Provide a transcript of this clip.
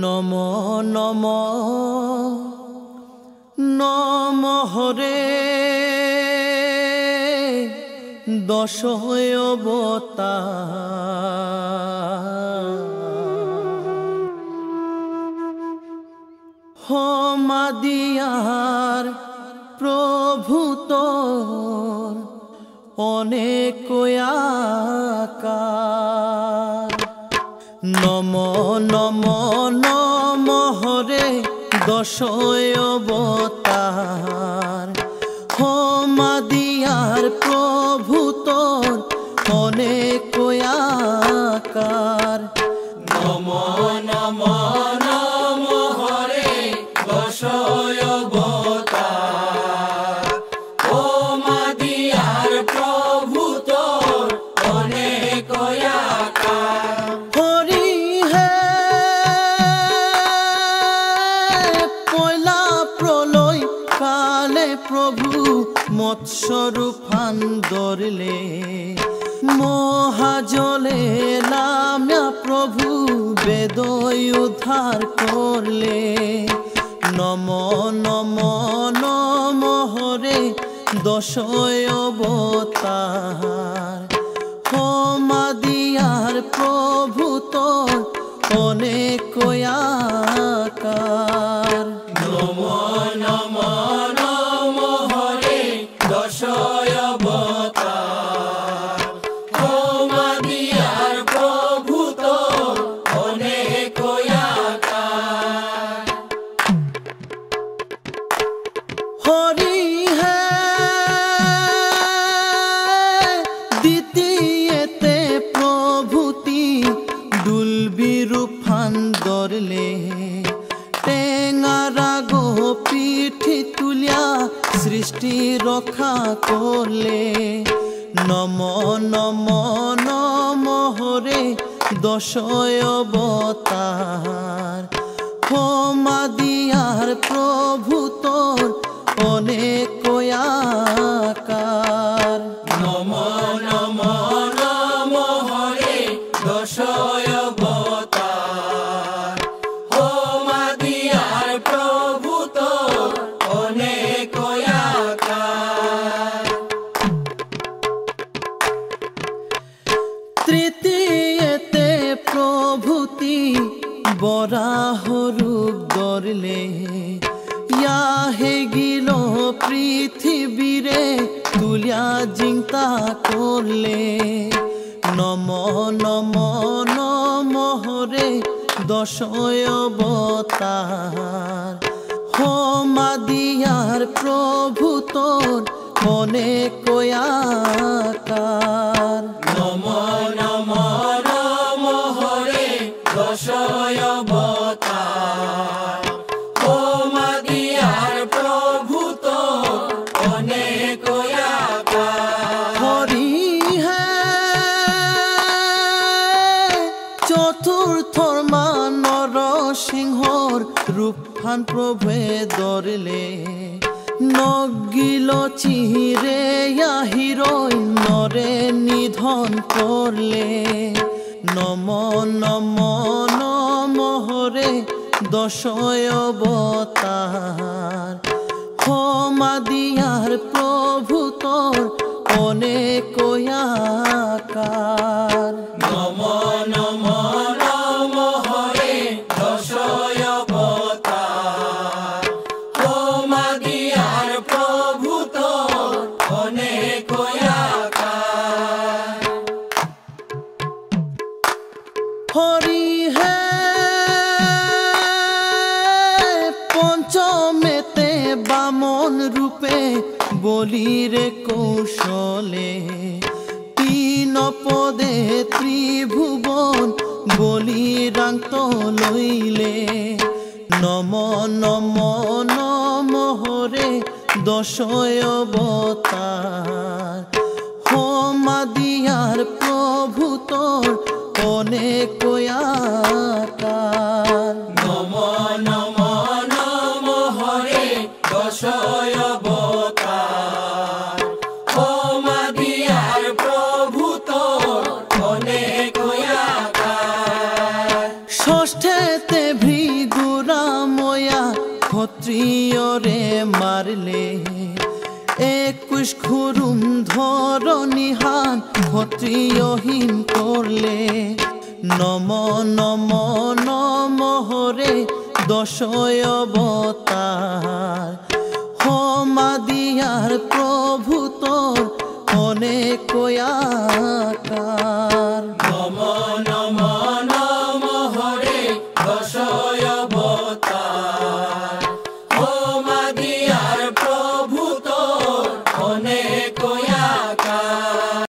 নম নম নম হরে দশ অবতার হমাদিয়ার প্রভু তোর অনেক আকার। নম নম নম হরে দশ অবতার হমাদিয়ার প্রভু তোর অনেক আকার। নম নম নম হরে দশ অবতার হমাদিয়ার প্রভু তোর অনেক আকার। হরি হে পয়লা প্রলয় কালে প্রভু মৎস্যরূপান ধরলে মহাজলে নামা প্রভু বেদই উদ্ধার করলে। নম নম নম হরে দশ অবতার হমাদিয়ার প্রভু তোর অনেক আকার। নম নম নম হরে দশ অবতার হমাদিয়ার প্রভু তোর অনেক আকার। হরি হে দ্বিতীয়তে প্রভুতি দুলবিরূপান ধরলে টেঙারা গো পিঠি তুলিয়া সৃষ্টি রক্ষা করলে। নম নম নম হরে দশ অবতার হমাদিয়ার প্রভু তোর অনেক আকার। নম নম নম হরে দশ অবতার হমাদিয়ার প্রভু তোর অনেক আকার। তৃতীয়তে প্রভুতি বরাহ রূপ ধরলে ইয়াহে গিল পৃথিবীরে তুলিয়া জিংতা করলে। নম নম নম হরে দশ অবতার হমাদিয়ার প্রভু তোর অনেক আকার। নম নম নম হরে দশ অবতার হমাদিয়ার প্রভু তোর অনেক আকার। হরি হে চতুর্থর মান নরসিংহর রূপহান প্রভে ধরলে নগিল চিরে হিরোই নরে নিধন করলে। নম নম নম হরে দশ অবতার হমাদিয়ার প্রভু তোর অনেক আকার। নম নম নম হরে দশ অবতার হমাদিয়ার প্রভু তোর অনেক আকার। হরি হে পঞ্চমেতে বামন রূপে বলিরে কৌশলে তিন পদে ত্রিভুবন বলিরান্ত লইলে। নম নম নম হরে দশ অবতার হমাদিয়ার প্রভু তোর অনেক আকার। নম নম নম হরে দশ অবতার হমাদিয়ার প্রভু তোর অনেক আকার। ষষ্ঠেতে ভৃ ক্ষত্রিয়রে মারলে 21 খুরুম ধরণীহান ক্ষত্রিয়হীন করলে নম নম নম হরে 10 অবতার হমাদিয়ার প্রভু তোর অনেক